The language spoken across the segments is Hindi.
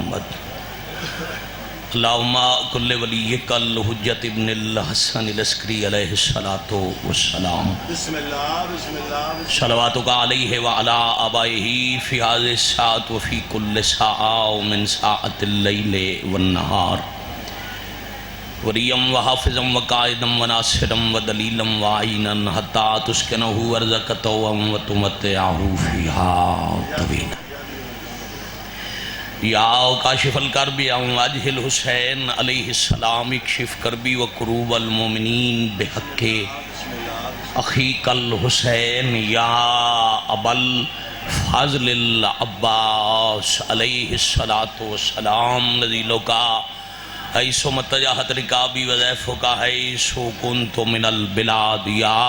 मुहम्मद। अल्लाहुम्मा कुल्ले वलिय्यकल हुज्जत इब्निल हसन अलस्करी अलैहिस्सलातु वस्सलाम। बिस्मिल्लाह बिस्मिल्लाह सलवातुका अलैहि व अला आबाइही फी हाज़िहि साअत व फी कुल्लि साअ मिन साअतिल लैलि वन नहार वलियम व हाफिज़म व काइदम व नासिरम व दलीलम व आइनन हत्ता तुस्किनहु अर्ज़क़तहु व तुमत्तिअहु फ़ीहा तवीला। या काशिफल करबी वाजहिल हुसैन अलैहिस्सलाम इक्शिफ करबी व कुरूबल मोमिनीन बिहक्के अखीकल हुसैन या अबल फाज़िल अब्बास अलैहिस्सलातु वस्सलाम। नज़ीलो का ऐसो मतजाहत रिकाबी वज़ैफ़ो का है सो कुन्तु मिनल बिलाद या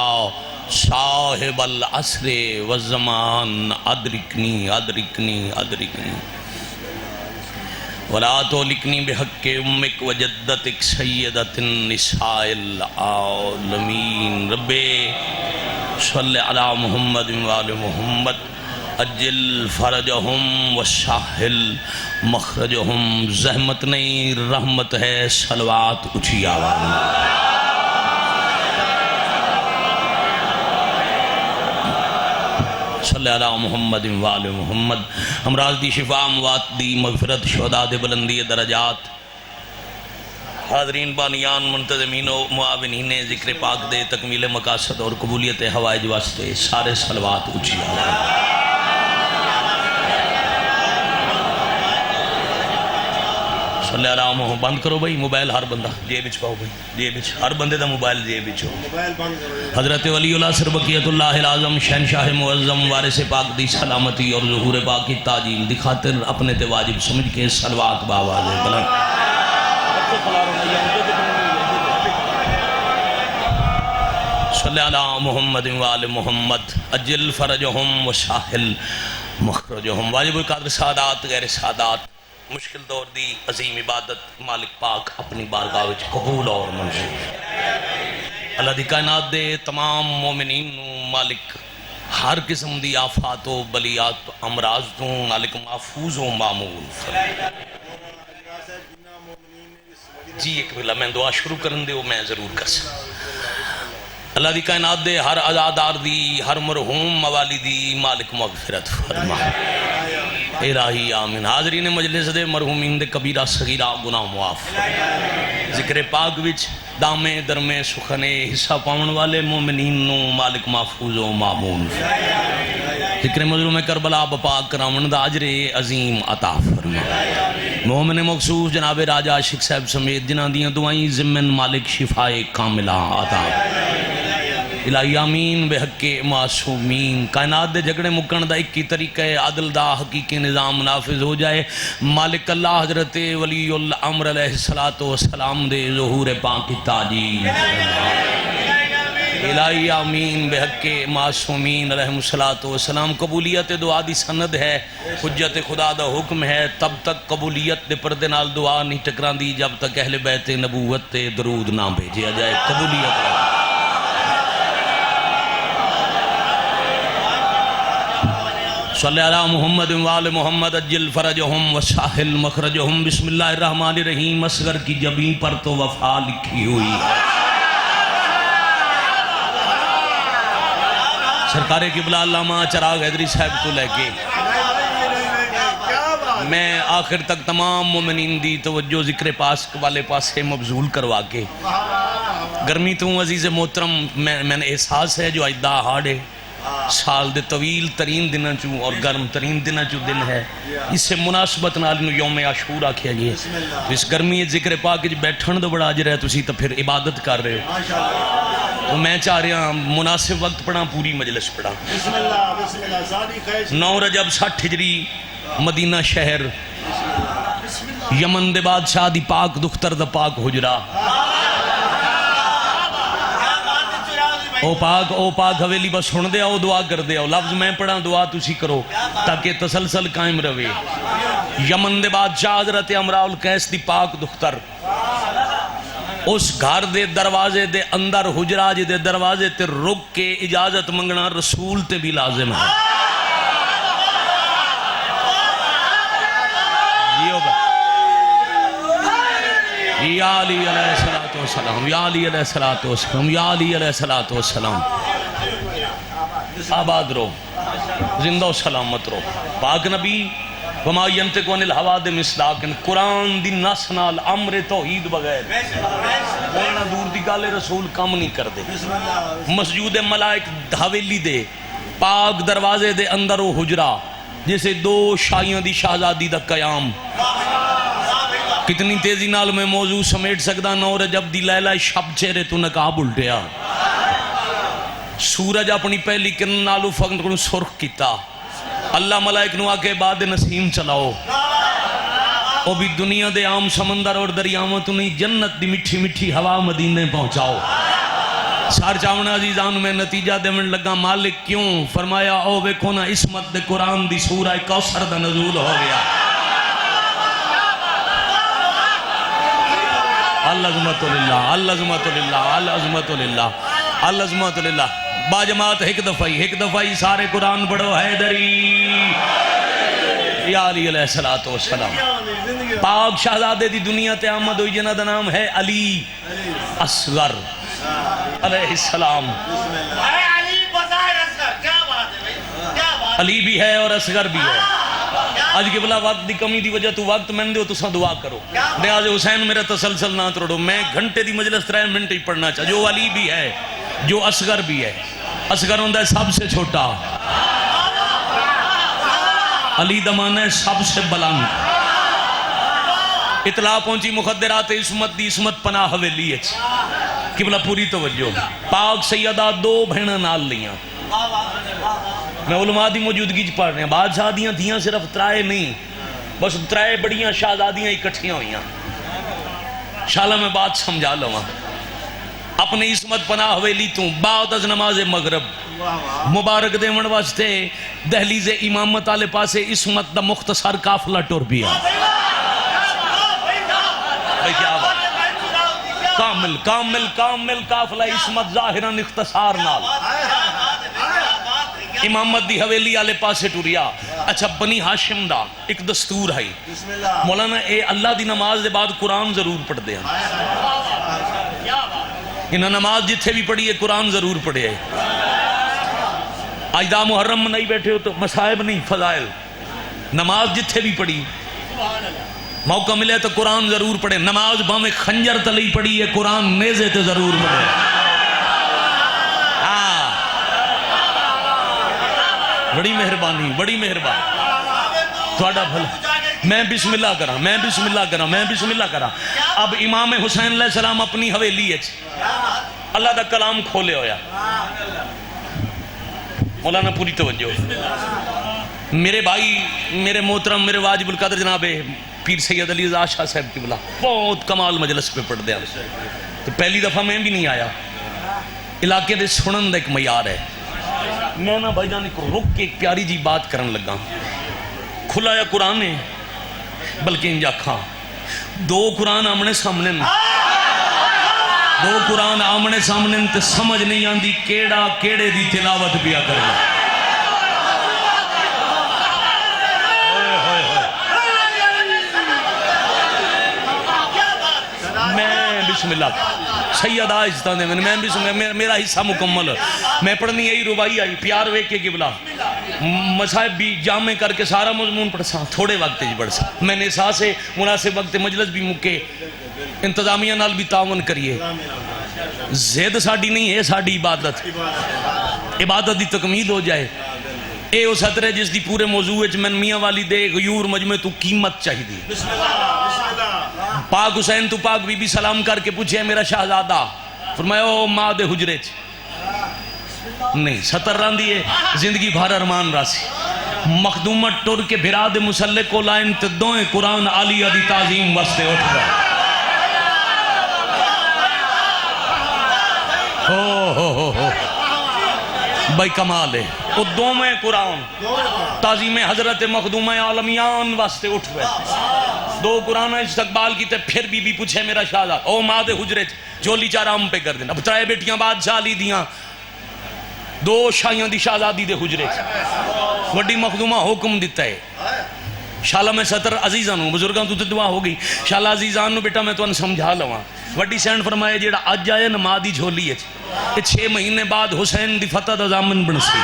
साहिबल अस्रे व ज़मान अदरिकनी अदरिकनी अदरिकनी वला तो लिखनी बेहक्के उम्मिक व जद्दतिक सय्यदतिन निसाइल आलमीन। रब्बे सल्लि अला मुहम्मद व आले मुहम्मद अज्जिल फरजहुम व साहिल मखरजहुम। ज़हमत नहीं रहमत है सलवात ऊँची आवाज़ में। सल्लल्लाहु अलैहि मुहम्मद व आले मुहम्मद। अमराज दी शिफा अमवात दी मग़फ़िरत शुहदा दे बुलंदी दरजात। हाज़रीन बानियान मुंतज़मीन व मुआविनीन ज़िक्र पाक दे तकमील मकासद और कबूलियत हवाइज वास्ते सारे सलवात ऊँची आवाज़। बंद करो भाई मोबाइल, हर बंदा जेब विच पाओ भाई, जेब विच हर बंदे दा मोबाइल जेब विच हो। हजरत वलीउल्लाह सरबकियतुल्लाह आज़म शहनशाह मुअज़्ज़म वारिस पाक दी सलामती और ज़ुहूर पाक की ताजील दी खातिर अपने ते वाजिब समझ के सलवात बावाज़ बुलंद। सल्लल्लाहु अलैहि मुहम्मद व आले मुहम्मद अज्जिल फरजहुम व साहिल मखरजहुम। वाजिब कादर सादात गैर सादात मुश्किल दौर दी अजीम इबादत मालिक पाक अपनी बारगाह विच कबूल और मंजूर। अल्लाह दी कायनात दे तमाम मोमिनीन नूं मालिक हर किस्म दी आफात व बलियात अमराज तो मालिक महफूज व मामूल। जी एक बिला मैं दुआ शुरू करन दे मैं जरूर कर सकता। अल्लाह दी कायनात दे हर अज़ादार दी हर मरहूम मवाली दी मालिक मग़फ़िरत फरमा इलाही आमीन। हाज़रीन मजलिस दे मरहूमीन दे कबीरा सगीरा गुनाह मुआफ़। ज़िक्र पाक विच दामे दरमे सुखने हिस्सा पावन वाले मोमिनीन नूं मालिक महफूज़ व मामून। ज़िक्र मज़लूम करबला बपाक करावन दा अजरे अजीम अता फरमा। मोमिन मखसूस जनाब राजा आशिक साहब समेत जिन्हां दियां दुआई ज़िम्मन मालिक शिफाए कामिला अता इलाही आमीन बेहक्के मासूमीन। कायनात दे झगड़े मुकण दा एक ही तरीका है आदल दा हकीकी निज़ाम नाफिज हो जाए। मालिक अल्लाह हज़रत वलीउल अम्र अलैहिस्सलातु वस्सलाम दे ज़ुहूर पाक की ताजील इलाही आमीन बेहक्के मासूमीन अलैहिस्सलातु वस्सलाम। कबूलियत दुआ दी सनद है, हुज्जत खुदा दा हुक्म है। तब तक कबूलियत दे पर्दे नाल दुआ नहीं टकरांदी जब तक अहले बैत नबूवत ते दरूद ना भेजिया जाए। कबूलियत सल्लल्लाहु अलैहि मुहम्मद व आले मुहम्मद अज्जिल फरजहुम व साहिल मखरजहुम। बिस्मिल्लाहिर रहमानिर रहीम। असगर की जबी पर तो वफा लिखी हुई है। सरकारे क़िबला अल्लामा चिराग हैदरी साहब को लेके मैं आखिर तक तमाम मोमिनीन दी तवज्जो ज़िक्र पास वाले पासे मबजूल करवा के गर्मी तो अजीज़ मोहतरम मैंने एहसास है जो अजदा हाड़ साल दे तवील तरीन दिनों चू और गर्म तरीन दिनों चू दिन है। इससे मुनासबत नाल यौम आशूर आख्या गया। तो इस गर्मी जिक्र पाक बैठन तो बड़ा अजर है, तुसी तो फिर इबादत कर रहे हो। तो मैं चाह रहा मुनासिब वक्त पढ़ा, पूरी मजलिस पढ़ा। 9 रजब 60 हिजरी मदीना शहर यमन दे बादशाह दी पाक दुख्तर दा पाक हुजरा ओ पाक हवेली बस सुन दे आओ दुआ कर दे आओ। लफ्ज मैं पढ़ा दुआ तुसी करो ताकि तसलसल कायम रहे। यमन दे बादशाह हजरत अमराउल कैस दी पाक दुख्तर उस घर दे दरवाजे दे अंदर हुजरा जी दे दरवाजे ते रुक के इजाजत मंगना रसूल ते भी लाजिम है। या अली अलैहिस्सलातु वस्सलाम, या अली अलैहिस्सलातु वस्सलाम, या अली अलैहिस्सलातु वस्सलाम। आबाद रहो, जिंदा सलामत रहो। पाक नबी वमा यंतिकु अनिल हवा दे मिसदाकिन, कुरान दी नस नाल अमरे तौहीद बगैर बोलना दूर दी गल रसूल काम नहीं करते। मसजूद मलाइक हवेली दे पाक दरवाजे दे अंदर वो हुजरा जैसे दो शाहियां दी शहजादी दा कयाम। कितनी तेजी नाल मैं मौजू समेट सकदा। 9 रजब दी लैला शब चेहरे तू नकाब उल्टिया, सूरज अपनी पहली किरण नाल उफक को सुर्ख किया। अल्लाह मलाइक नू आके बाद नसीम चलाओ, वो भी दुनिया दे आम समंदर और दरियावां तू नहीं, जन्नत दी मिठी मिठी हवा मदीने पहुंचाओ। सार चावना अजीजान में नतीजा देवन लगा मालिक क्यों? फरमाया ओ वेखो ना इसमत दे कुरान दी सूरह कौसर दा नज़ूल हो गया। अल्लाज़ुमतुलिल्लाह, अल्लाज़ुमतुलिल्लाह, अल्लाज़ुमतुलिल्लाह, अल्लाज़ुमतुलिल्लाह। बाजमात एक दफा ही सारे कुरान पढ़ो। हैदरी या अली अलैहिस्सलातु वस्सलाम। पाक शहजादे दी दुनिया ते आमद हुई जिन्हां दा नाम है अली असगर अलैहिस्सलाम। अली भी है और असगर भी है। आज के बला वक्त की कमी की वजह तू वक्त मैंने दो, तुसा दुआ करो। आज हुसैन मेरा तसलसल ना तोड़ो, मैं घंटे की मजलिस 3 मिनट ही पढ़ना चाह। जो अली भी है, जो असगर भी है। असगर होता है सबसे छोटा, अली दमाना है सबसे बुलंद। इतला पहुंची मुखद्दरात इस्मत दी, इस्मत पना हवेली कि बोला पूरी तवज्जो। पाक सैयदा 2 बहना नाल लिया। मैं उलमा दी मौजूदगी च पढ़ रहा। बादशाह दियां थियां सिर्फ 3 नहीं, बस 3 बड़ियां शहजादियां इकट्ठियां हुई। शाला मैं बात समझा लवा। अपनी इस्मत पना हवेली तू बाद अज नमाज मगरब मुबारक देवन वास्ते दहलीज इमामत आले पासे इस्मत दा मुख्तसर काफला टुर पिया। क्या बात, कामिल कामिल कामिल काफला इस्मत जाहिरन इख्तसार नाल इमामत दी हवेली आले पासे टुरिया। अच्छा, बनी हाशिम दा एक दस्तूर है, मौलाना ए अल्लाह दी नमाज दे बाद कुरान जरूर पढ़ते हैं। इन्हें नमाज जिथे भी पढ़ी है कुरान जरूर पढ़े है। अजदा मुहर्रम नहीं बैठे हो तो मसाहिब नहीं, फजाइल नमाज जिथे भी पढ़ी, मौका मिले तो कुरान जरूर पढ़े। नमाज भावे खंजर तली पढ़ी है, कुरान नेजे ते जरूर पढ़े। बड़ी मेहरबानी, बड़ी मेहरबानी, थोड़ा भला। मैं बिस्मिल्लाह करा, मैं बिस्मिल्लाह करा, मैं बिस्मिल्लाह करा। अब इमाम हुसैन अलैहि सलाम अपनी हवेली है, अल्लाह का कलाम खोले होया। मौलाना पूरी तवज्जो। मेरे भाई, मेरे मोहतरम, मेरे वाजिबुल कदर जनाब पीर सैयद अली रज़ा शाह साहब की बुला बहुत कमाल मजलिस पे पढ़ते हैं। तो पहली दफ़ा मैं भी नहीं आया। इलाके दे सुनन दा एक मयार है। मैं ना भाईजान को रुक के एक प्यारी जी बात करन लगा। खुला या कुरान है, बल्कि इंज आखा 2 कुरान आमने सामने, 2 कुरान आमने सामने ते समझ नहीं आती केड़ा केड़े दी तिलावत पिया करना। मैं बिस्मिल्लाह सैयद आहिस्ता दे मैं बिस्मिल्लाह, मेरा हिस्सा मुकम्मल। मैं पढ़नी यही रुबाई आई प्यार वेख के गिबला मसाहिब भी जामे करके सारा मजमून पढ़ सा, थोड़े वक्त ही पढ़ सा। मैंने एहसास है मुनासिब वक्त मजलिस भी मुके, इंतजामिया नाल भी तावन करिए। जिद साड़ी नहीं है, साड़ी इबादत, इबादत की तकमील हो जाए। ये उस हतर है जिसकी पूरे मौजू मैं मियाँ वाली दे गयूर मजमे तू कीमत चाहिए। पाक हुसैन तू पाक बीबी सलाम करके पूछे मेरा शहजादा, फरमाया ओ माँ दे हुजरे च नहीं 70 रांदी है, जिंदगी भर अरमान रासी। मखदूमत टुर के भिरा दे मुसल्ले को लाइन ते दोए कुरान आलिया दी ताजीम वास्ते उठ गए। हो भाई कमाल है। वो दोवें कुरान ताजीम हजरत मखदूम आलमियान वास्ते उठ गए। 2 कुरान इस्तकबाल की, फिर बीबी पूछे मेरा शाहजादा ओ माँ दे हुजरे झोली चाराम पे कर देना। अब 3 बेटियां बादशाह अली दियां, 2 शाहियां दी शहजादी दे हुजरे वड्डी मखदूमा हुक्म दिता है शाला मैं सतर अजीज़ां नूं बुजुर्गां तों ते दुआ हो गई शाला अजीज़ां नूं बेटा मैं तुहानूं समझा लवां वड्डी सैन फरमाए जेड़ा अज आया ना मां दी झोली ये 6 महीने बाद हुसैन दी फतह दा ज़ामन बनसी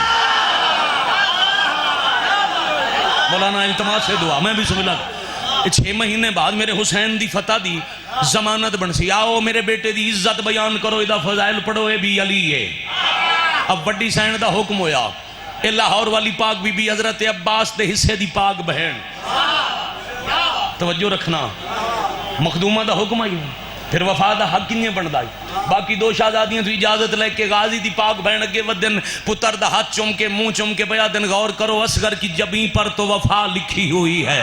मौलाना इल्तमास से दुआ मैं भी सुमिला 6 महीने बाद मेरे हुसैन दी फतह दी जमानत बनसी आओ मेरे बेटे दी इज्जत बयान करो इदा फजाइल पढ़ो ये भी अली है अब वड्डी सैन दा हुक्म होया ए लाहौर वाली पाक बीबी हजरत अब्बास दे हिस्से दी पाक बहन तवज्जो रखना मखदूमा दा हुक्म आई फिर वफा दा हक किने बनदा बाकी 2 शहजादियां तो इजाजत लेके गाजी दी पाक बहन अगे वदन पुत्र दा हाथ चुम के मुंह चुम के बया दिन गौर करो असगर की जबीं पर तो वफा लिखी हुई है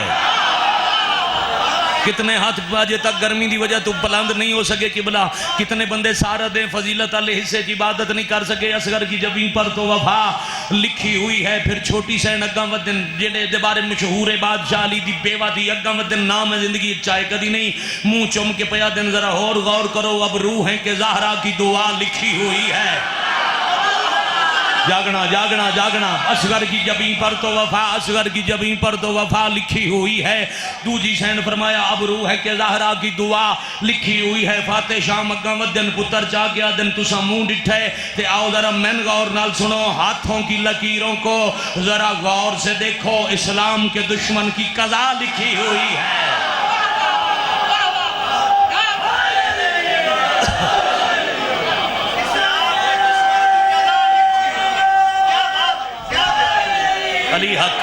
कितने हाथ अजे तक गर्मी की वजह तो बुलंद नहीं हो सके किबला कितने बंदे सारा दिन फजीलत वाले हिस्से की इबादत नहीं कर सके असगर की जबीं पर तो वफा लिखी हुई है फिर छोटी सैन अग्गा वदन जेडे दे बारे मशहूर है बादशाह अली दी बेवा दी अग्गा वदन नाम है जिंदगी चाहे कदी नहीं मुंह चुम के पया दिन जरा और गौर करो अब रूह है कि ज़हरा की दुआ लिखी हुई है जागना जागना जागना असगर की जबीं पर तो वफा असगर की जबीं पर तो वफा लिखी हुई है दूजी सैन फरमाया अब रूह है कि ज़हरा की दुआ लिखी हुई है फाते शाम अग्गा वदन पुत्र चा गया दिन तुसा मुंह डिठे ते आओ जरा मैन गौर नाल सुनो हाथों की लकीरों को जरा गौर से देखो इस्लाम के दुश्मन की कज़ा लिखी हुई है अली हक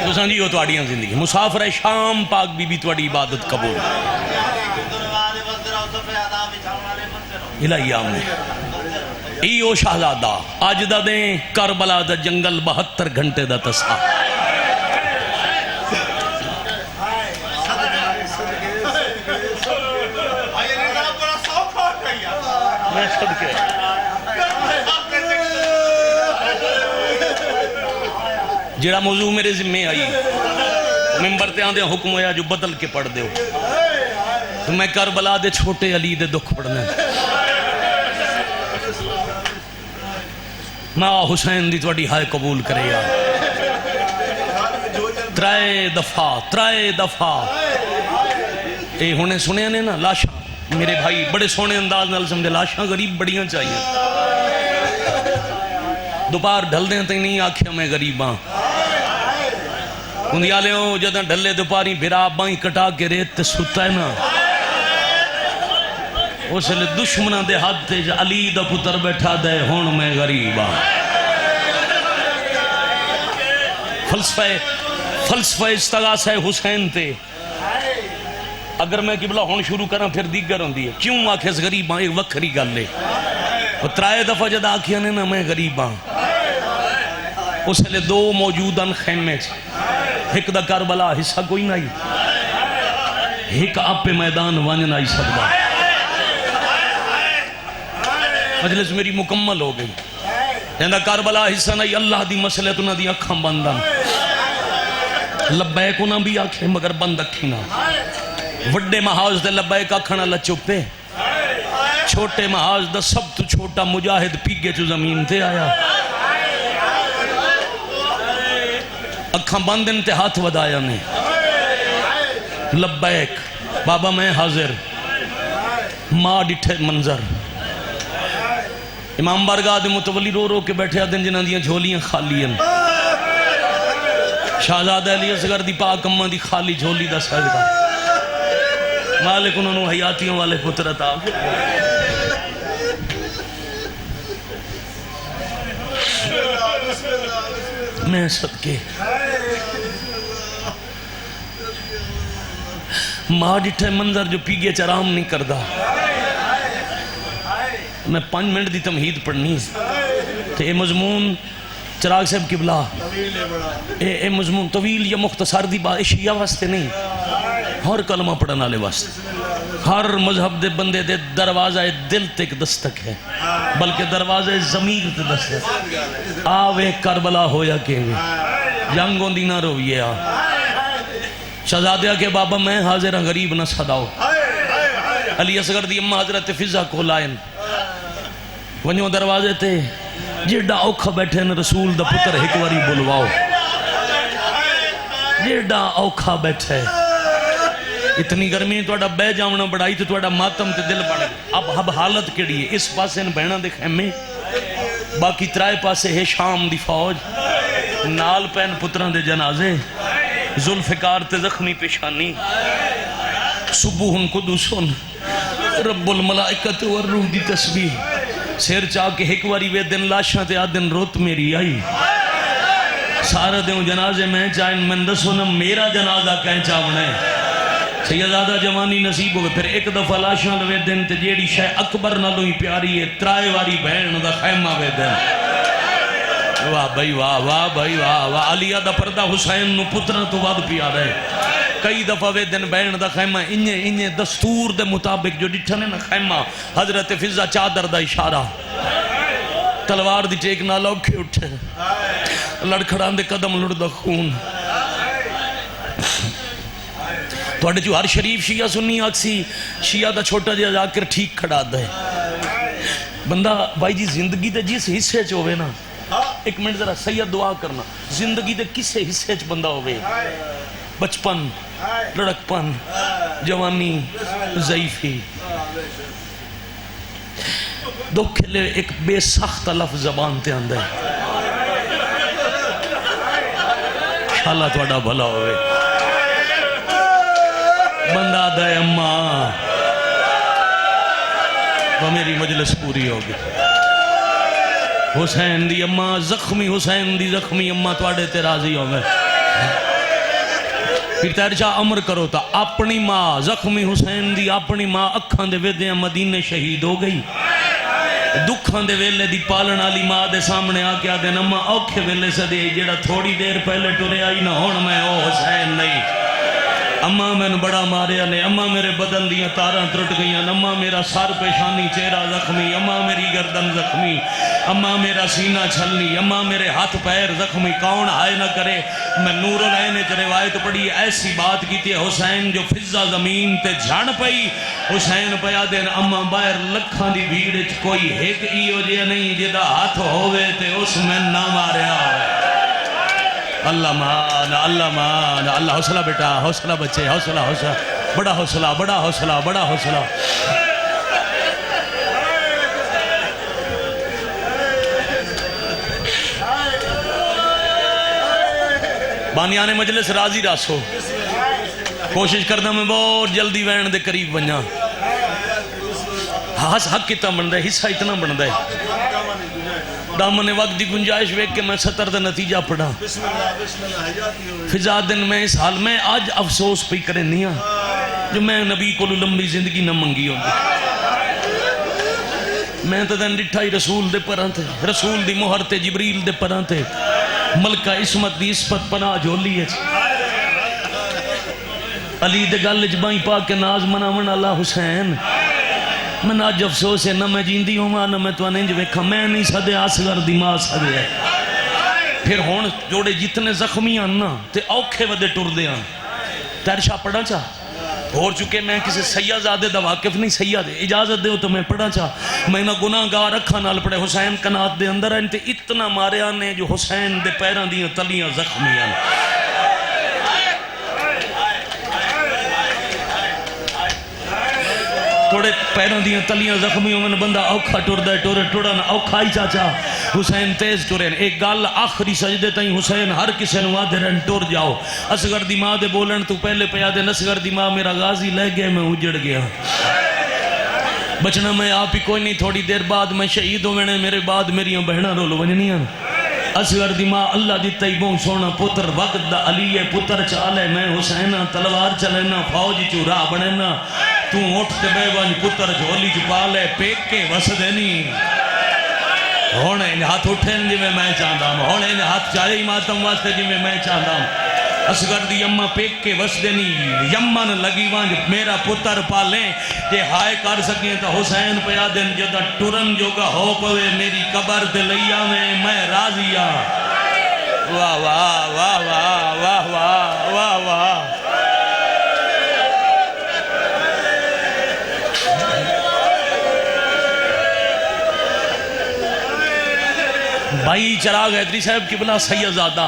तुसां जी वो तुहाडियां जिंदगी मुसाफिर है शाम पाक बीबी तुहाडी इबादत कबूल इलाही आमीन इहो शहजादा अज दा दे करबला दा जंगल 72 घंटे दा तसा मैं सदके जेड़ा मौजू मेरे जिम्मे आई मिंबर ते आंदे हुक्म होया जो बदल के पढ़ दो तो मैं करबला दे छोटे अली दे दुख पढ़ने मां हुसैन दी तुहाडी हाय कबूल करे यार त्राए दफा ये हुणे सुने ने ना लाशा मेरे भाई बड़े सोहने अंदाज नाल समझे लाशा गरीब बड़ियां चाहिए दोपहर ढलदे तक नहीं आख्या मैं गरीब हाँ उंदियाले जदा ढले दोपहरी बिरा बाई कटा के रेत ते सुता है ना उसले दुश्मना दे हाथ अली दा पुत्र बैठा दे हुण मैं गरीब हाँ फलसफा इस्तगासा हुसैन ते अगर मैं किबला हुण शुरू करा फिर दीगर होंदी है क्यों आखे गरीब हाँ एक वखरी गल है त्राए दफा जद आखिया ने ना मैं गरीब हाँ उसले 2 मौजूदन खेमे एक दा करबला हिस्सा कोई नहीं एक आपे मैदान वन नहीं सकता मजलिस मेरी मुकम्मल हो गई कहता करबला हिस्सा नहीं अल्लाह दी मसले तो उन्होंने अखा बंद लब्बैक उन्हें भी आखे मगर बंद अखी ना वड्डे महाज दे लब्बैक आखण वाला चुपे छोटे महाज दा सब तो छोटा मुजाहिद पीगे चो जमीन ते आया अखा बंद ते हाथ वधाया ने लब्बैक बाबा मैं हाजिर मां डिठे मंजर इमाम बारगाह दे मुतवली रो रो के बैठे दिन जिन्हां दियां झोलियां खाली हैं शहजादा अली असगर दी पाक अम्मा दी खाली झोली दा सजदा मालिक उन्होंने हयातियों वाले पुत्र अता मैं सदके मां डिठे मंजर जो पीगे च आराम नहीं करता मैं 5 मिनट की तमहीद पढ़नी तो ये मजमून चिराग साहब किबला ये मजमून तवील या मुख्तसर दी बात शिया वास्ते नहीं हर कलमा पढ़ने वाले वास्ते हर मजहब दे बंदे दे दरवाजा दिल तक दस्तक है बल्कि दरवाजे जमीर ते दस्तक आवे करबला होया के जंग होंदी ना रोइए आ शहजादिया के बाबा मैं हाजिर हाँ गरीब न सदाओ अली असगर दी अम्मा हजरत फिजा को लायन वनो दरवाजे ते जेड़ा औखा बैठे न रसूल दा पुत्र एक बारी बुलवाओ, जेड़ा औखा बैठे। इतनी गर्मी थोड़ा बह जावना बड़ाई तो थोड़ा मातम ते दिल बन। अब हालत केड़ी है? इस पासे बहना दे खैमे, बाकी त्राए पासे है शाम दी फौज, नाल पैन पुत्रां दे जनाजे, जुल्फिकार ते जख्मी पेशानी। सुबुहुन कुदुसन रब्बुल मलाइकत वर रूह दी तस्बीह। सिर चा के एक बारी वे दिन लाशां ते आ दिन रुत मेरी आई। सारा दिन जनाजे मैं चाहे मैं दसो ना मेरा जनाजा कह चावना है। सैयदादा जवानी नसीब हो। फिर एक दफा लाशां वे दिन ते जेड़ी शय अकबर नालों ही प्यारी है, त्राए वारी बहन दा खैमा वे दिन। वाह भाई वाह, वाह भाई वाह, वाह। अलिया दा पर्दा हुसैन नु पुत्रां तो वध प्यारा है। कई दफा वे दिन बहन दा खैमा इन्ने इन्ने दस्तूर दे मुताबिक जो डिठा ने ना खैमा, हजरत फिजा चादर दा इशारा, तलवार दी टेक नाल औखे उठे, लड़खड़ांदे कदम लुड़दा खून। थोड़े जो हर शरीफ शिया सुन्नी आखसी, शिया दा छोटा जिहा जाकिर ठीक खड़ा दे बंदा। भाई जी जिंदगी दे जिस हिस्से च होवे ना, एक मिनट जरा सैयद दुआ करना, जिंदगी दे किसे हिस्से च बंदा होवे, बचपन, लड़कपन, जवानी, ज़ईफी, दुख ले एक बेसख्त लफ्ज़ ज़बान ते आंदा है, शाला थोड़ा भला होवे। बंदा दे अम्मा वो मेरी मजलिस पूरी होगी। हुसैन दी अम्मा जख्मी, हुसैन दी जख्मी अम्मा थोड़े ते राजी होवे। फिर तेरजा अमर करो ता अपनी माँ जख्मी हुसैन दी अपनी माँ अखां दे वेदे मदीने शहीद हो गई। दुखां दे वेले दी पालन वाली माँ दे सामने आके आदे अम्मा औखे वेले सदे जेड़ा थोड़ी देर पहले टुरे आई ना हुण मैं ओ हुसैन नहीं। अम्मा मैंने बड़ा मारिया ने, अम्मा मेरे बदन दियां तारां त्रुट गई, अम्मा मेरा सर पेशानी चेहरा जख्मी, अम्मा मेरी गर्दन जख्मी, अम्मा मेरा सीना छलनी, अम्मा मेरे हाथ पैर जख्मी। कौन हाय ना करे। मैं नूरुल ऐन च रिवायत पढ़ी, ऐसी बात की थी हुसैन जो फिजा जमीन ते झण पई। हुसैन पया दिन अम्मा बाहर लखां दी भीड़ च कोई एक इहो जिहा नहीं जिहदा हाथ होवे ते उस मैं ना मारिया होवे। अल्लाह मान, अल्लाह मान, अल्लाह। हौसला बेटा, हौसला बच्चे, हौसला, हौसला, बड़ा हौसला, बड़ा हौसला, बड़ा हौसला। बानियाने मजलिस राजी रासो, कोशिश करना मैं बहुत जल्दी वैन दे करीब बना। हस हक कितना बनता है, हिस्सा इतना बनता है। दामन वक्त की गुंजाइश वेख के मैं 70 का नतीजा पढ़ा। फिजा दिन मैं इस हाल में आज अफसोस पी करनी जो मैं नबी को लंबी जिंदगी न मंगी होंगी। मैं तो दिन डिठा ही रसूल दे परां थे, रसूल दी मोहर ते जिबरील दे परां थे, मलका इस्मत दी इस्पत पनाह झोली है। अली दे गल च बाई पा के नाज मनावन वाला हुसैन। मैं अज अफसोस है, ना मैं जींदी होवां ना मैं तुहानू इंज वेखां। मैं नहीं सदया, असगर दी मां सदया। फिर हुण जोड़े जितने जख्मी हैं ना ते औखे वदे टुरदे हैं। तरशा पढ़ा चा हो चुके। मैं किसी सैयदजादे दा वाकिफ नहीं, सैयद इजाजत दो तो मैं पढ़ा चा। मैं ना गुनाहगार अखा नाल पढ़े। हुसैन कनात दे अंदर हैं ते इतना मारिया ने जो हुसैन दे पैरां दियां तलियां जख्मी हैं। थोड़े पैरों दियां तलियां जख्मी होवन, बंदा औखा टुरदा टुरे टुरन औखा ही चाचा। हुसैन तेज टुरे। एक गल आखिरी सजदे ताईं हुसैन हर किसी नूं आदे रहन टुर जाओ। असगर दी मां दे बोलन तू पहले पया दे, असगर दी मां मेरा गाजी ले गया, मैं उजड़ गया, बचना मैं आप ही कोई नहीं। थोड़ी देर बाद मैं शहीद होने, मेरे बाद मेरिया बहना रोल वजनियां। असगर दी मां अल्लाह दिता ही बहुत सोना पुत्र, वक्त दा अली है पुत्र चाल है। मैं हुसैन तलवार चलेना, फौज चू राह बनेना। तू उठ ते बेवन पुत्र झोली च पा ले, पेक के वसदे नहीं। हुण हाथ उठे जिमें मैं चाहता हूं, हुण हाथ चाहे मातम वास्ते जिमें मैं चाहता हूं। असगर दी अम्मा पेक के वसदे नहीं, यमन लगी वंज मेरा पुत्र पाले। जे हाय कर सके तो हुसैन पया दिन जदा टुरन जोगा हो पवे, मेरी कबर ते लई आवे, मैं राजी आ। वाह वाह वाह वाह वाह वाह वाह वाह। भाई चिराग हैदरी साहब किबला सैयदजादा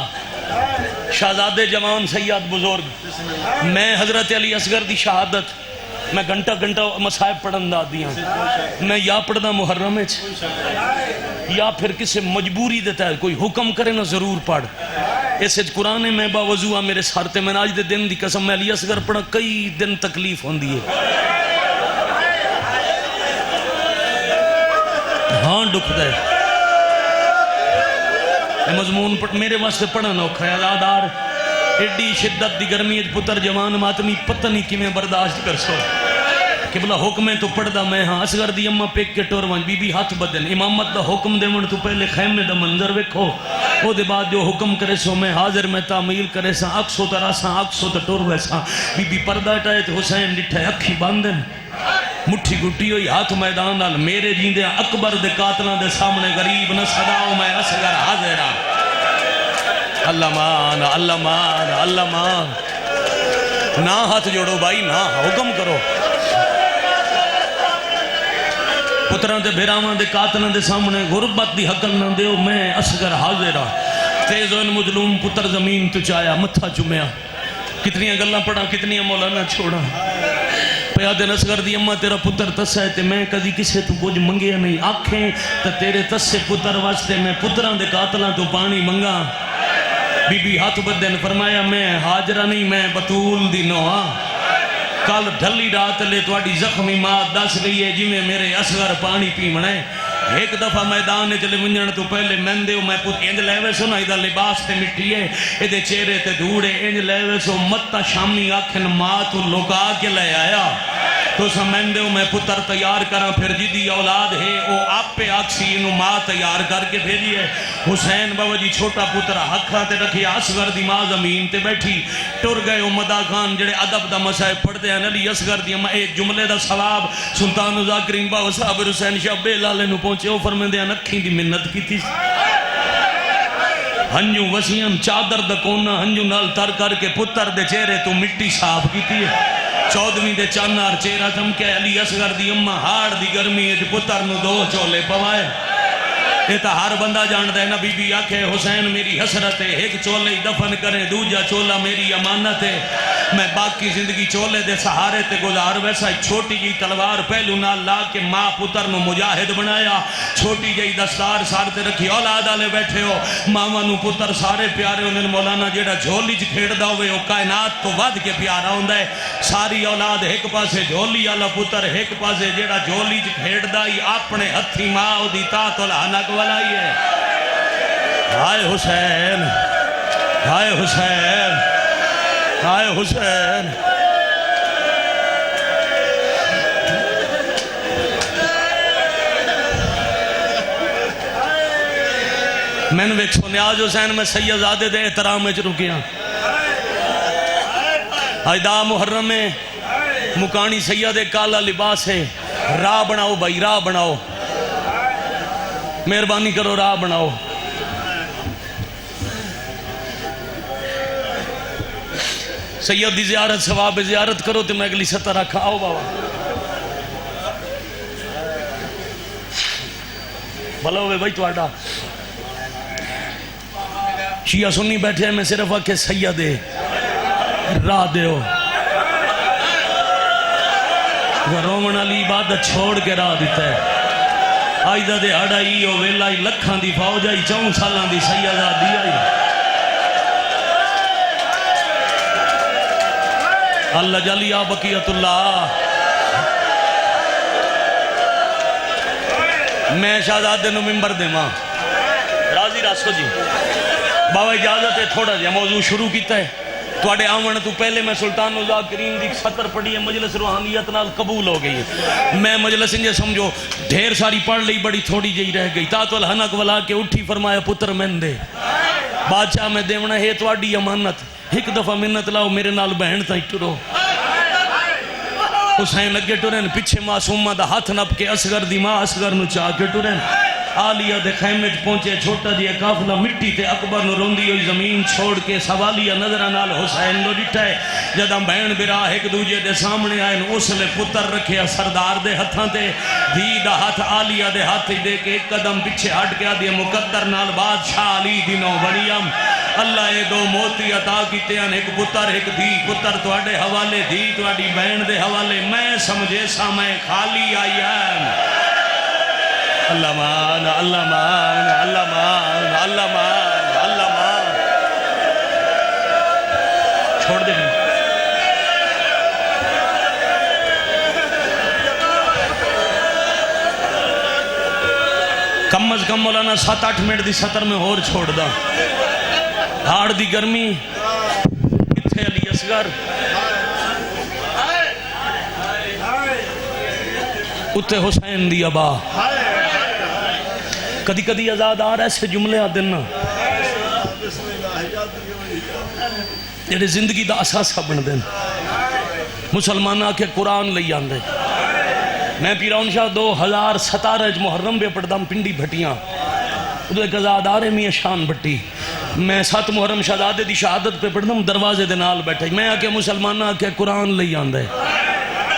शहजादे जवान सैयद बुजुर्ग मैं हजरत अली असगर दी शहादत मैं घंटा घंटा मसाहिब पढ़न दा दी हां मैं या पढ़दा मुहर्रम विच या फिर किसी मजबूरी दे तहत कोई हुक्म करे ना जरूर पढ़ इस कुरान में बावजूआ मेरे सर ते मैं अज दे दिन दी कसम मैं अली असगर पढ़ा कई दिन तकलीफ होंदी है हाँ दुखदा है मजमून मेरे वास्ते पढ़ना औखा है आदार एडी शिद्दत दी गर्मी पुत्र जवान मातमी पता नहीं किमें बर्दाश्त कर सो कि बोला हुक्म तो पढ़दा मैं हाँ असगर दी अम्मा पेक के टोर वन बीबी हाथ बदन इमामत दा हुक्म देवन तो पहले खैमे दा मंजर वेखो ओ दे बाद जो हुक्म करे सो मैं हाजिर मैं तामील करे सा अक्सो तरासा अक्सो त टोर वैसा बीबी पर्दा हटाए तो हुसैन डिठे अखी बांधन मुट्ठी गुट्टी हुई हाथ मैदान नाल मेरे जींदे अकबर दे कातलों दे सामने गरीब न सदाओ मैं असगर हाजिर अल्लाह मान अल्लाह मान अल्लाह मान ना हाथ जोड़ो भाई ना हुक्म करो पुत्रां ते भेरावां दे कातलों दे सामने गुरबत दी हकल ना दियो मैं असगर हाजिर तेज़ोन मुजलूम पुत्र जमीन तो चाया मत्था चुमया कितनियां गल्लां पढ़ा कितनियां मौलाना छोड़ा प्यादे असगर दी अम्मा तेरा पुत्र तस्सा है ते मैं कदी किसे तू कुछ मंगिया नहीं आखे तो तेरे तस्से पुत्र वास्ते मैं पुत्रां दे कातलां तो पानी मंगा बीबी हाथ बदन फरमाया मैं हाजरा नहीं मैं बतूल दी नोआ कल ढली रात ले थोड़ी जख्मी मां दस गई है जिमें मेरे असगर पानी पीवना है एक दफा मैदान चले वंजण तो पहले मैंदे मैं पुत इंज लेवे सो ना इदा लिबास ते मिट्टी है इहदे चेहरे ते धूड़ है इंज लेवे सो मत्ता शामी आखन मां तू लुका के ले आया तो समझो मैं पुत्र तैयार करा फिर जिदी औलाद है वो आपे आखसी इनू मां तैयार करके भेजी है हुसैन बाबा जी छोटा पुत्र हथा ते रखे असगर दी मां जमीन ते बैठी टुर गए मदा खान जेड़े अदब दा मसाहिब पढ़ते हैं अली असगर दी अम्मा एक जुमले दा सवाब सुल्तान ज़ाकिरीन बाबा साहब हुसैन शाह बेलाले नू पहुंचे वो फरमांदे अखी दी मिन्नत की हंजू वसीयन चादर दा कोना हंजू नाल तर करके पुत्र दे चेहरे तो मिट्टी साफ की है 14वीं दे चानार चेहरा चमके अली असगर दी अम्मा हाड़ दी गर्मी पुत्र नू 2 चोले पवाए ये तो हर बंदा जानता है ना बीबी आखे हुसैन मेरी हसरत है एक चोले दफन करे दूजा चोला मेरी अमानत है मैं बाकी जिंदगी चोले दे सहारे ते गुजार वैसा छोटी जी तलवार पहलू नाल ला के मां पुत्र नु मुजाहिद बनाया छोटी जी दस्तार सार ते रखी औलाद वाले बैठे हो मावां नु पुत्र सारे प्यारे होंदे मौलाना जेड़ा झोली च खेड़दा होवे ओ कायनात तो वध के प्यारा होंदा है सारी औलाद एक पासे झोली वाला पुत्र एक पासे जेड़ा झोली च खेड़दा ही अपने हथी मां ओदी तातुल हनक वाला ही है हाय हुसैन हाय हुसैन हाय हुसैन मैंने वेखो न्याज हुसैन में सैयदजादे दे एहतराम में रुकिया अजदा मुहर्रम में मुकानी सैयद काला लिबास है राह बनाओ भाई राह बनाओ मेहरबानी करो राह बनाओ सैयद की जियारत सवाब जियारत करो तो मैं अगली सत्ता रखा आओ बाबा भला हो भाई थोड़ा शिया सुन्नी बैठे मैं सिर्फ आके सैयद राह दो रोमन वाली इबादत छोड़ के राह दिता है अज का दिहाड़ा ही हो वेला ही लखां की फौज आई 4 सालों की सैयदजादी आई अल्लाह जलिया बकियतुल्लाह मैं शहजादे नूं मिंबर देवां राजी रासो जी बाबा इजाजत है थोड़ा जिहा मौजू शुरू किया है थोड़े आवन तो पहले मैं सुल्तान ज़ाकिरीन की सतर पढ़ी है मजलिस रूहानियत नाल कबूल हो गई है मैं मजलिस इंजे समझो ढेर सारी पढ़ ली बड़ी थोड़ी जी रह गई तातुल हनक वाला के उठी फरमाया पुत्र मैन दे बादशाह मैं देवना है थोड़ी अमानत एक दफा मिन्नत लाओ मेरे नाल बहन ताई टुरो हुसैन अगे टुरन पिछे मासूमा दा हाथ नप के असगर दी मां असगर नू चाह के टुरन आलिया दे खैमे च पहुंचे छोटा जिहा काफिला मिट्टी ते अकबर नु रोंदी हुई जमीन छोड़ के सवालिया नजर नाल हुसैन नु डिठा है। जदा भैन बिरा एक दूजे दे सामने आए उसले पुत्र रखिया सरदार दे हथां ते धी दा हथ आलिया दे हाथ दे के एक कदम पीछे हट के आदि मुकद्दर नाल बादशाह अली दिनों बनियम अल्लाह ये दो मोती अता कीते हैं, एक पुत्र एक धी। पुत्र तुहाडे हवाले, धी तुहाडी बहन दे हवाले। मैं समझे सा मैं खाली आई है। अल्लाह मान अल्लाह मान अल्लाह मान अल्लाह मान अल्लाह मान। छोड़ दे कम अज कम मौलाना 7-8 मिनट की सतर में होर छोड़ दा। हाड़ दी गर्मी किथे अली असगर उत्ते हुसैन दी अबा। कदी कदी आजादार ऐसे जुमले आते ना जेडे जिंदगी का असासा बनते हैं। मुसलमान आके कुरान ले आंदे। मैं पीराउन शाह 2017 मुहर्रम पे पढ़दा पिंडी भट्टियां उदे एक आजादार है मियां शान भट्टी। मैं 7 मुहर्रम शहजादे की शहादत पे पढ़दा दरवाजे दे नाल बैठे। मैं आके मुसलमान आके कुरान ले आंदे।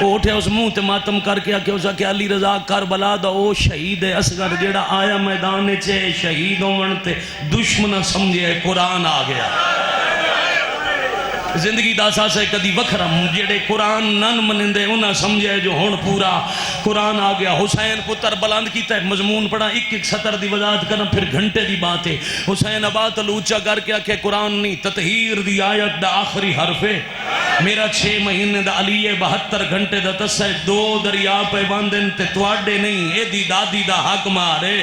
उठे उस मुंह ते मातम करके आके उस आके अली रजा करबला दा ओ शहीद है असगर जेड़ा आया मैदान च शहीद होवन ते दुश्मन समझे कुरान आ गया। जिंदगी का असास है कदी वखरा जेड़े कुरान नन मनिंदे उन्हें समझे जो हुण पूरा कुरान आ गया। हुसैन पुत्र बुलंद किया है मजमून पढ़ा एक सतर की वजाहत करना फिर घंटे की बात है। हुसैन अबात लूचा करके आखे कुरान नहीं ततहीर दी आयत दा आखिरी हरफे मेरा 6 महीने दा अली 72 घंटे दा तस्सा 2 दरिया पे बांधन ते तुआडे नहीं एदी दादी दा हक मारे।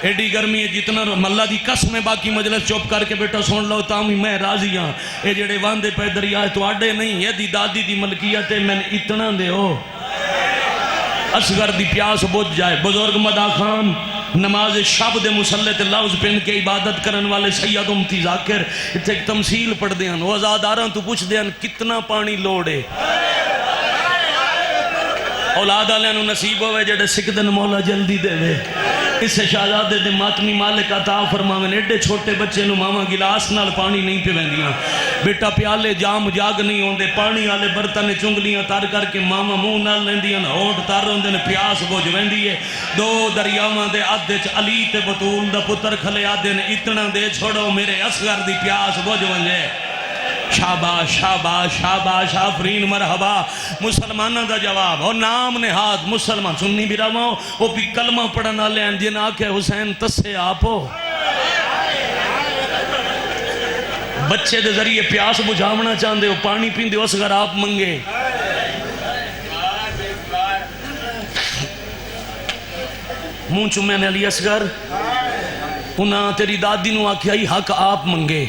एडी गर्मी है जितना मल्ला की कसम है। बाकी मजलिस चुप करके बेटा सुन लो तामी मैं राजी हाँ। ये जेडे वांदे पे दरिया तुआडे नहीं एदी दादी दी मलकियत है। मैंने इतना दो असगर दी प्यास बुझ जाए। बुजुर्ग मदा खान नमाज शब दे मुसल्ले ते लफ्ज पिन के इबादत करने वाले सैयद उम्मती जाकिर इत्थे एक तमसील पढ़ते हैं। वो आजादारां तू पुछदे हैं कितना पानी लोड़ है। औलाद वाले नसीब होवे जेडे सिकदन मौला जल्दी देवे। इस शहजादे दे मातमी मालिक अता फरमावन एडे छोटे बच्चे नु मामा गिलास नाल पानी नहीं पिवेंदियां। बेटा प्याले जाम जाग नहीं होंदे पानी वाले बर्तन चुंगलियां तर करके मामा मुंह नाल लेंदियां होठ तर होंदे ने प्यास बुझ वेंदी है। 2 दरियावां दे अद्धे च अली ते बतूल दा पुत्र खले आदे ने इतना दे छोड़ो मेरे असगर दी प्यास बुझ वंजे। शाबाश शाबाश शाबाश आफरीन मरहबा। मुसलमाना का जवाब और नाम ने हाथ मुसलमान सुन्नी भी रहा वो भी कलमा पढ़ने वाले हैं जिन आखे हुसैन तस्से आप हो। बच्चे के जरिए प्यास बुझावना चाहते हो पानी पींदे हो असगर आप मंगे। मुंह चुमे ने अली असगर उन्हें तेरी दादी नू आख्या ही हक आप मंगे।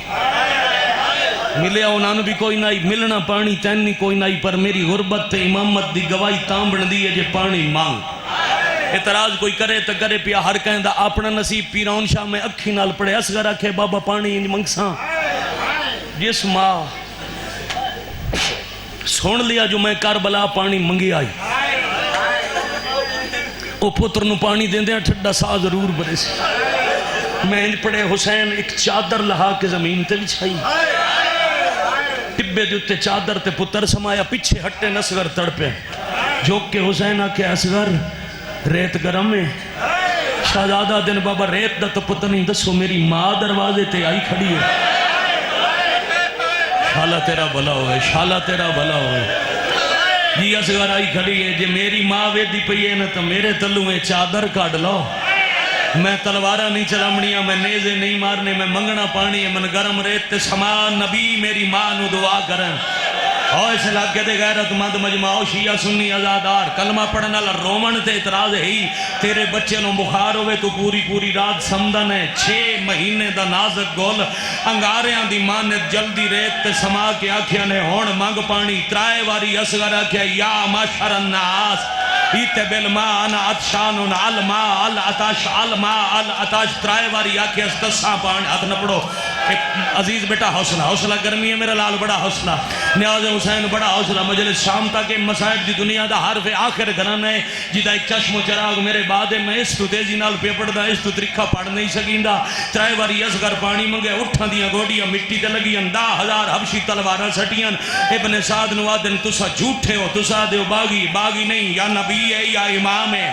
मिले उन्होंने भी कोई ना मिलना पानी तैन नहीं कोई ना पर मेरी गुरबत ते इमामत की गवाही तां बनती है जे पानी मांग। एतराज कोई करे तो करे पिया हर कहता अपना नसीब। पीराउन शाह में अखी नाल पढ़े असगर आखे बाबा पानी इंज मंगसा। जिस माँ सुन लिया जो मैं करबला पानी मंगी आई वो पुत्र नु पानी देंदे ठंडा सा जरूर बरे से। मैं इंज पढ़े हुसैन एक चादर लहा के जमीन ते बिछाई टिब्बे दे उत्ते चादर ते पुत्र समाया पीछे हट्टे नसगर तड़पे झोंक के हुसैन आके असगर रेत गरम है। शहजादा दिन बाबा रेत दा तो पता नहीं दसो मेरी माँ दरवाजे ते आई खड़ी है। शाला तेरा भला हो शाला तेरा भला हो जी असगर आई खड़ी है। जे मेरी माँ वेदी पई है ना तो मेरे तलू में चादर काट लो। मैं तलवारा नहीं चलामणिया मैं नेजे नहीं मारने मैं मंगना पानी है मन गरम रेत समान नबी मेरी मां नू दुआ करन। और इस इलाके दे गैरतमंद मजमाओ शिया सुन्नी आजादार कलमा पढ़ने वाला रोमन ते इतराज है ही तेरे बच्चे नु बुखार होवे तो पूरी पूरी रात समदन है। 6 महीने दा नाजुक गोल अंगारियां दी मानत जल्दी रेत ते समा के आखिया ने हुण मंग पानी। 3 वारी असगर आखिया या माशरन नास इते बिल मा अना अतशान अल मा अल अताश अल मा अल अताश 3 वारी आखिया दसा पानी हाथ न पड़ो अजीज बेटा हौसला हौसला गर्मी है मेरा लाल बड़ा हौसला न्याज हुसैन बड़ा हौसला मजलिस शाम तक मसाइब दी दुनिया दा हर वे आखिर घराना है जिदा एक चश्मो चराग मेरे बाद मैं इस तू तेजी नाल पे पढ़दा इस तू तरीका पढ़ नहीं सकींदा त्रै बारी असगर पानी मंगे उठां दियां गोडियां मिट्टी ते लगियां 10,000 हबशी तलवारां सटियां इब्ने साद नु आदन तुसा झूठे हो तुसा दे बागी बागी नहीं या नबी है या इमाम है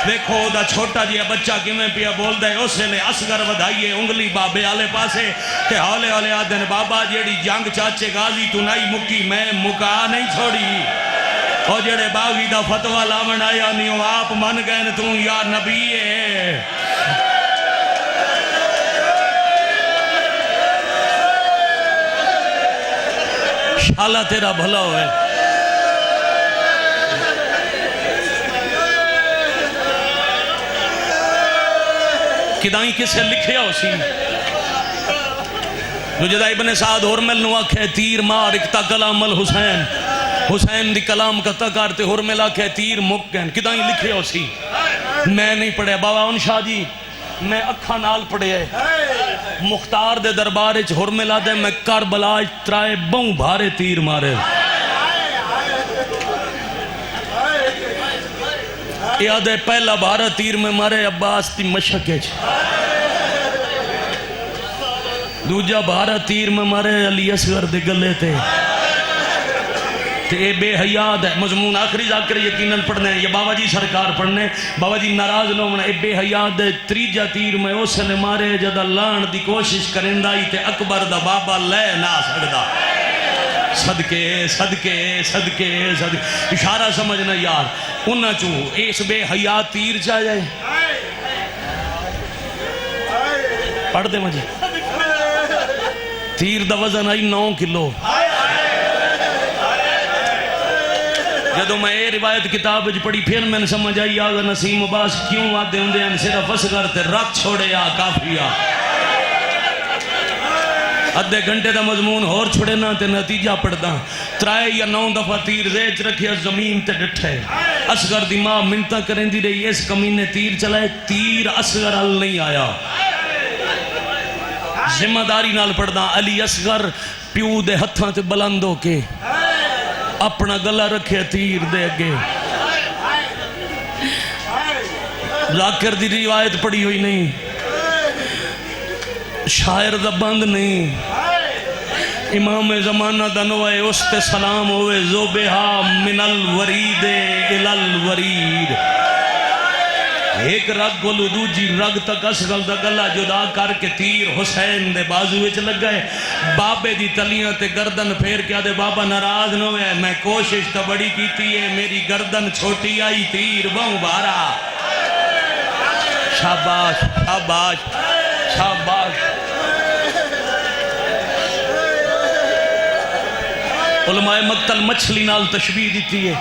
देखो दा छोटा जिहा बच्चा किवें पिया बोलदा है उस वेले असगर वधाइए उंगली बाबे आले पासे ते हौले हौले आदन बाबा जेड़ी जंग चाचे गाजी तू नहीं मुकी मैं मुका नहीं छोड़ी और जेड़े बागी दा फतवा लावन आया नहीं वो आप मन गए तू या नबी है शाला तेरा भला होए किदाई किसे लिखे हो सी जो जदा इब्ने साद हुरमिल नु आखे तीर मार इकता कलाम अल हुसैन हुसैन दी कलाम कता करते हुरमिल आखे तीर मुक गए किदाई लिखे हो सी मैं नहीं पढ़िया बाबा उन शाह जी मैं अखा नाल पढ़िया मुख्तार दे दरबार च हुरमिल आदे मैं करबला त्राए बहु भारे तीर मारे याद है पहला भारा तीर में मारे अब्बास की मशक दूजा भारा तीर में मारे अली असगर दे गले ते बेहयाद है मजमून आखिरी जाकर यकीनन पढ़ने ये बाबा जी सरकार पढ़ने बाबा जी नाराज लो होना बेहयाद त्रीजा तीर में उसने मारे जदा लाण दी कोशिश करेंदा ही ते अकबर दा बाबा ले ना सकदा सदके सदके सदके सदके इशारा समझना यार उन्ना चू इस बेहया तीर जा जाए पढ़ दे मुझे तीर दा वजन आई 9 किलो जदों मैं ये रिवायत किताब पढ़ी फिर मैंने समझ आई आगा नसीम अब्बास क्यों आते होंगे सिर्फ असगर ते रख छोड़े आ काफी आ अद्धे घंटे का मजमून होर छुड़े ना ते नतीजा पढ़दा 3 या 9 दफा तीर रेच रखे जमीन ते डिठे असगर दी मां मिन्नता करेंदी रही इस कमीने तीर चलाए तीर असगर अल नहीं आया जिम्मेदारी नाल पढ़दा अली असगर प्यू दे हत्थां ते बुलंद होके अपना गला रखे तीर दे अगे जाकिर दी रिवायत पढ़ी हुई नहीं शायर दा बंद नहीं इमाम जमाना दनवाए उसते सलाम होवे जोबेहा मिनल वरीदे इलल वरीद एक रग को दूजी रग तक असगल दा गला जुदा करके तीर हुसैन दे बाजू विच लग गए बाबे दी तलियां ते गर्दन फेर के आदे बाबा नाराज न होए मैं कोशिश तो बड़ी कीती है मेरी गर्दन छोटी आई तीर बहु भारा शाबाश शाबाश शाबाश उलमाए मक्तल मछली नाल तशबीह दी है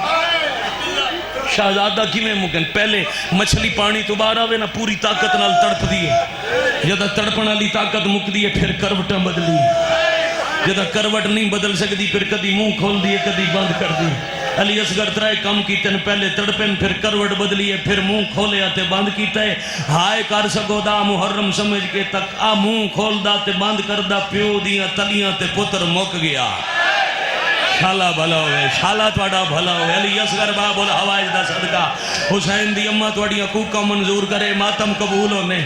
शहजादा किवें मुकन पहले मछली पानी तो बाहर आवे ना पूरी ताकत नाल तड़पदी है जदा तड़पण वाली ताकत मुकदी है फिर करवटां बदली जदा करवट नहीं बदल सकती फिर कदी मुंह खोलदी है कदी बंद करदी अली असगर 3 काम कीते पहले तड़पेन फिर करवट बदली है फिर मुंह खोलिया ते बंद किया है हाय कर सकोदा मुहर्रम समझ के तक आ मुंह खोलदा ते बंद करदा प्यो दियां तलियां ते पुत्र मुक गया शाला भला होवे शाला तुहाडा भला होवे अली असगर बाबुल हवाइज दा सदका हुसैन दी अम्मा तुहाडियां कूका मंजूर करे मातम कबूल होने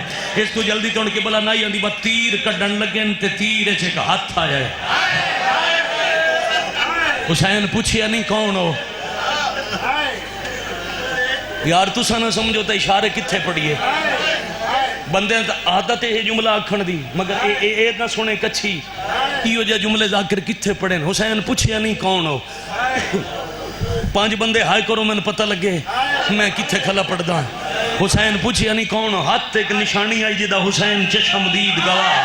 इस तो जल्दी तो उनकी भला नहीं आंदी बस तीर कड्डन लगे ते तीर च एक हाथ आया हुसैन पूछिया नहीं कौन हो यार तुसा ना समझो तो इशारे कित्थे पढ़िए बंदे आदत है जुमला आखण दी मगर ए ना सुने कच्छी इहो जे जुमले जाकिर कित्थे पढ़े हुसैन पूछिया नहीं कौन हो 5 बंदे हाय करो मैंने पता लगे मैं कित्थे खला पढ़दा हुसैन पूछिया नहीं कौन हो हाथ एक निशानी आई जिदा हुसैन चशमदीद गवाह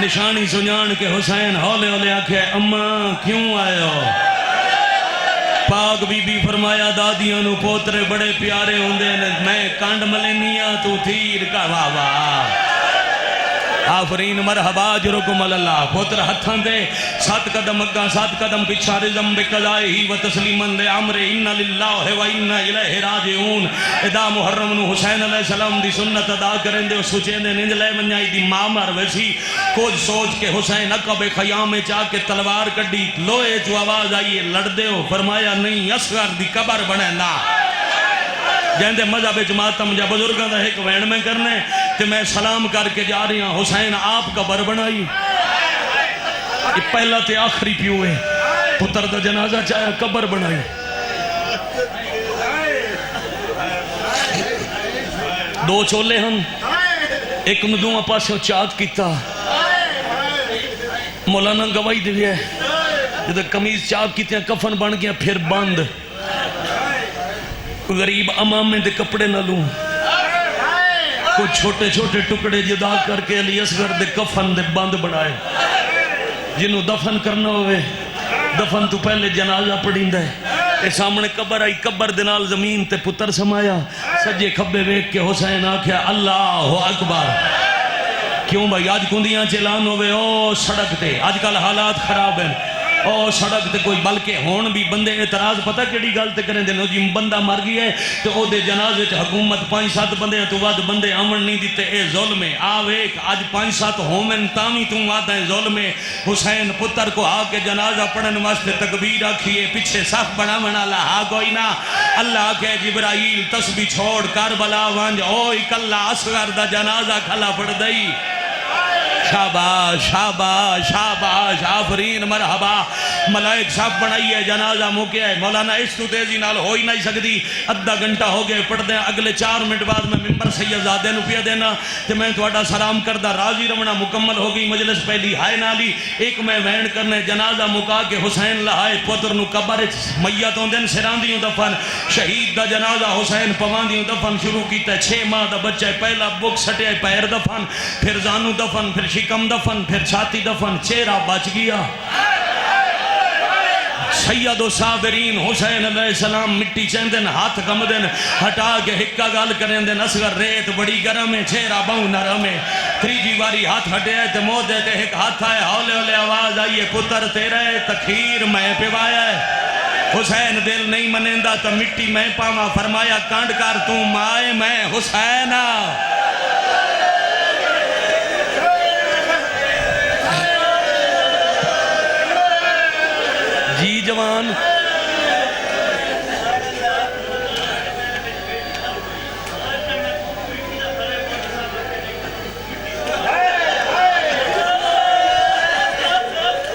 निशानी सुजान के हुसैन हौले हौले आखे अम्मा क्यों आयो पाक बीबी फरमाया दादियां नु पोतरे बड़े प्यारे होंदे ने मैं कंड मलेनिया तू तीर का वाह वाह आफरीन मरहबा जुरुकुम अल्लाह। पुत्र हथां दे 7 कदम अग्गा 7 कदम पिछा रिज़म बिकज़ाई व तस्लीमन दे अमर इन्ना लिल्लाहि व इन्ना इलैहि राजिऊन। इदा मुहर्रम नु हुसैन अलैहिस्सलाम दी सुन्नत अदा करन दे सुचेंदे निंद ले वंजाई दी मां मर वैसी। कुछ सोच के हुसैन अक़बे ख़याम में जाके तलवार कड्डी, लोहे चो आवाज आई लड़दे हो? फरमाया नहीं, असगर दी कबर बने ना। जैसे मजहब जमातम या बुजुर्गों का एक वैन में करने तो मैं सलाम करके जा रही हूँ। हुसैन आप कबर बनाई, पहला तो आखिरी प्यो है, पुत्र का जनाजा चाहे कबर बनाई। दो चोले हैं, एक नूं दोवां पासों चाक किया, मौलाना गवाही दिया जो कमीज चाक की कफन बन गया, फिर बंद गरीब अमामे दे कपड़े न लूं, कुछ छोटे छोटे टुकड़े जुदा करके अली असगर दे कफन दे बंद बनाए। जिन्हों दफन करना होवे दफन तो पहले जनाजा पड़ींदा है। ये सामने कबर आई, कबर दे नाल जमीन ते पुत्र समाया। सज्जे खब्बे वेख के हुसैन आख्या अल्लाह अकबर। क्यों भाई अज कुंदियां चलान होवे ओ सड़क ते, अजकल हालात खराब हैं, और सड़क ते कोई बल्कि होन भी बंदे एतराज पता कि गल तो करें देनो जी बंदा मर गया है तो ओदे जनाजे च हुकूमत 5-7 बंदे तो वध बंदे आवन नहीं दिते, ए जुल्म है। आ वेख अज 5-7 होवन तावी तू आदा है जुल्म है। हुसैन पुत्र को आके जनाजा पढ़न वास्ते तकबीर आखिए, पीछे सफ बना बना लहा कोई ना। अल्लाह के जिब्राइल तस्बीह छोड़ करबला वंज, ओ इकल्ला असगर दा जनाजा खला पड़ दई। शाबाश शाबाश शाबाश आफरीन मरहबा। मलाइक साहब बनाई है, जनाजा मुक्या है। मौलाना इस तू तेजी नाल हो ही नहीं सकती। अद्धा घंटा हो गया पढ़दे, अगले 4 मिनट बाद मैं मिंबर सैयदजादे नूं पिया देना तो मैं थोड़ा सलाम करदा राजी रवना। मुकम्मल हो गई मजलिस पहली हाय नाली। एक मैं वैन करने जनाजा मुका के हुसैन लहाए पुत्र नूं कबर मैयत होंदे सिरांदियों दफन, शहीद दा जनाजा हुसैन पवांदियों दफन शुरू किया। 6 माह दा बच्चा पहला बुक सटिया पैर दफन, फिर जानू दफन, फिर शिकम दफन, फिर छाती दफन, चेहरा बच गया। सैयदो साबरीन हुसैन अलैहिस्सलाम मिट्टी चंदन हाथ कमदन हटा के हिक्का गाल करें देन। असगर रेत बड़ी गर्म है, चेहरा बहु नरम है। तीजी बारी हाथ हटे ते मोदे ते एक हाथ आए, हौले हौले आवाज आई है पुत्र तेरा है तखीर मैं पिवाया है। हुसैन दिल नहीं मनेंदा तो मिट्टी मैं पावा, फरमाया कांड कर तू माए मैं हुसैन। जी जवान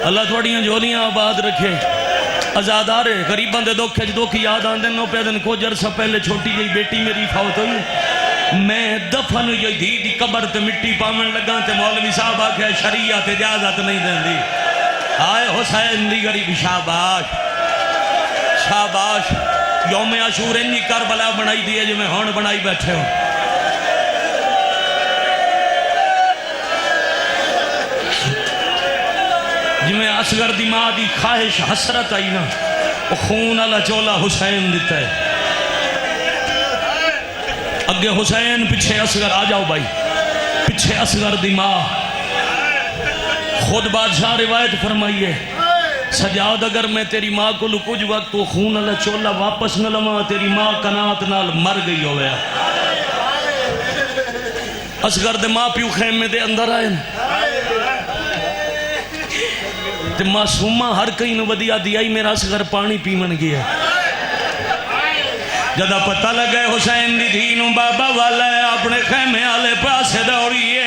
अल्लाह थोड़ियां झोलियां आबाद रखे। आजादार है गरीबों के दुख दुख याद आते नो पे दिन। कुछ अरसा पहले छोटी जी बेटी मेरी फौत हुई, मैं दफन यजीद दी कबर ते मिट्टी पावन लगा तो मौलवी साहब आखे शरीयत इजाजत नहीं देंदी। आए हुसैन दी गरीब शाबाश शाबाश। यौम आशूर इन्नी करबला बनाई दी है जिवें हुण बनाई बैठे हो। जिवें असगर दी मां दी ख्वाहिश हसरत आई ना, वो खून वाला चोला हुसैन दिता है। अगे हुसैन पीछे असगर, आ जाओ भाई पीछे असगर दी मां। खुद बादशाह रिवायत फरमाइए सजाद अगर मैं तेरी मां को कुछ वक्त वो खून वाला चोला वापस न लवा, तेरी मां कनात नाल मर गई हो गया। असगर दे मां प्यू खेमे दे अंदर आए ते मासूमा हर कई नूं वधिया दिया ही मेरा असगर पानी पीवन गया। जदा पता लगे हुसैन दी धी नूं बाबा वाला है अपने खेमे आले पासे दौड़िए।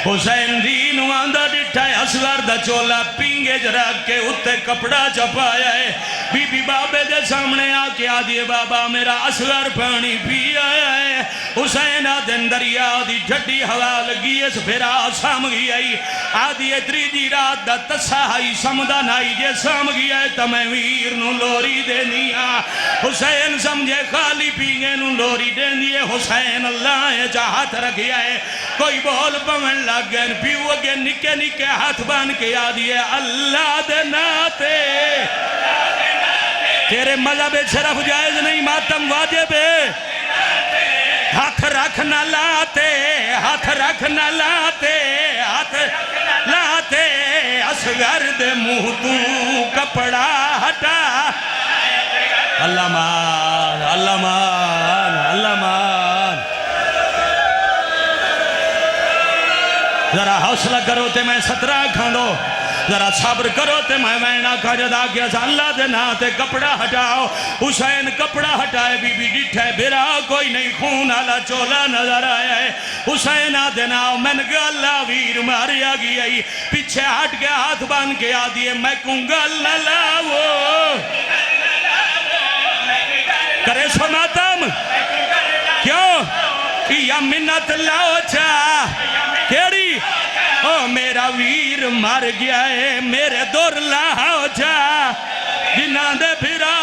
हुसैन दी नूं आंदा डिठा है असगर दा चोला पिंगे च रख के उत्ते कपड़ा चपाया है। बीबी बाबे दे सामने आके आदिए बाबा मेरा असगर पानी पिया है। हुसैन आदन दरिया दी ठंडी हवा लगी इस फिरा साम गई आई। आदिए त्रीजी रात दा तस्सा आई समदा नाई जे साम गया है तो मैं वीर नूं लोरी देनी आ। हुसैन समझे खाली पींगे नूं लोरी देनी है। हुसैन अल्लाह चा हाथ रखिया है, कोई बोल पवन लग गए। प्यू अगे निके निके हाथ बन के आ दिए अल्लाह दे नाते। तेरे मजहब शरफ जायज नहीं मातम वाजिब है। हाथ रख न लाते, हाथ रख न लाते, दे मुंह तू कपड़ा हटा। अल्लाह मान, अल्लाह मान, अल्लाह मान। जरा हौसला करो ते मैं 17 खांदो, जरा सब्र करो ते मैं वैना खजदा के अल्लाह दे ना ते कपड़ा हटाओ। हुसैन कपड़ा हटाए, बीबी डिठा बेरा कोई नहीं, खून आला चोला नजर आया है। हुसैन आदे ना मैंने अल्लाह वीर मारिया गया, पीछे हट के हाथ बांध के आ दिए, मैं कहूँगा अल्लाह लाओ करे सो मातम क्यों या मिन्नत लाओ चा केड़ी ओ मेरा वीर मर गया है, मेरे दुर लाओ चा जिन्हां दे फिरा